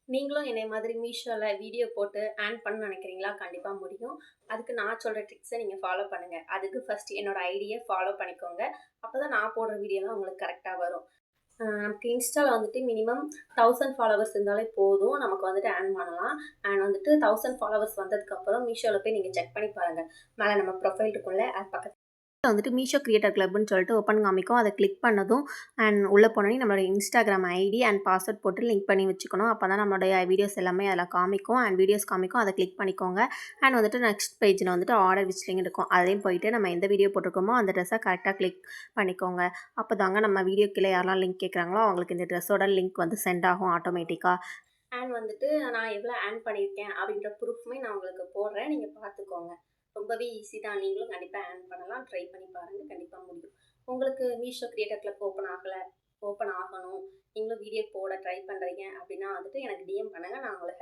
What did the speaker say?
நீங்களும் என்னைய மாதிரி மீஷோல வீடியோ போட்டு ஏர்ன் பண்ணணும்னு நினைக்கிறீங்களா? கண்டிப்பா முடியும். அதுக்கு நான் சொல்ற ட்ரிக்ஸ நீங்க ஃபாலோ பண்ணுங்க. அதுக்கு ஃபர்ஸ்ட் என்னோட ஐடிய ஃபாலோ பண்ணிக்கோங்க. அப்பதான் நான் போடுற வீடியோலாம் உங்களுக்கு கரெக்ட்டா வரும். நமக்கு இன்ஸ்டால வந்துட்டு மினிமம் 1000 ஃபாலோவர்ஸ் இருந்தாலே போதும். நமக்கு வந்துட்டு ஏர்ன் பண்ணலாம். அண்ட் வந்துட்டு 1000 ஃபாலோவர்ஸ் வந்ததுக்கப்புறம் மீஷோல போய் நீங்க செக் பண்ணி பாருங்க. மேல நம்ம ப்ரொஃபைல் இருக்கும்ல, அது பக்கத்துல வந்துட்டு மீஷோ கிரியேட்டர் கிளப்னு சொல்லிட்டு ஓப்பன் காமிக்கும். அதை கிளிக் பண்ணதும் அண்ட் உள்ளே போனோடனே நம்மளோட இன்ஸ்டாகிராம் ஐடி அண்ட் பாஸ்வேர்ட் போட்டு லிங்க் பண்ணி வச்சுக்கணும். அப்போ தான் நம்மளுடைய வீடியோஸ் எல்லாமே அதில் காமிக்கும் அண்ட் வீடியோஸ் காமிக்கும். அதை கிளிக் பண்ணிக்கோங்க. அண்ட் வந்துட்டு நெக்ஸ்ட் பேஜில் வந்துட்டு ஆர்டர் விச் லிங்க் இருக்கும். அதையும் போயிட்டு நம்ம எந்த வீடியோ போட்டிருக்கோமோ அந்த ட்ரெஸ்ஸை கரெக்டாக கிளிக் பண்ணிக்கோங்க. அப்போ தாங்க நம்ம வீடியோ கீழே யாரெல்லாம் லிங்க் கேட்குறாங்களோ அவங்களுக்கு இந்த ட்ரெஸ்ஸோட லிங்க் வந்து சென்ட் ஆகும் ஆட்டோமேட்டிக்காக. அண்ட் வந்துட்டு நான் எவ்வளோ ஏர்ன் பண்ணியிருக்கேன் அப்படின்ற ப்ரூஃப்மே நான் உங்களுக்கு போடுறேன். நீங்கள் பார்த்துக்கோங்க. ரொம்பவே ஈஸி தான். நீங்களும் கண்டிப்பாக ஏர்ன் பண்ணலாம். ட்ரை பண்ணி பாருங்கள். கண்டிப்பாக முடியும். உங்களுக்கு மீஷோ கிரியேட்டர் கிளப் ஓப்பன் ஆகணும், நீங்களும் வீடியோ போட ட்ரை பண்ணுறீங்க அப்படின்னா வந்துட்டு எனக்கு டிஎம் பண்ணுங்கள். நான் உங்களை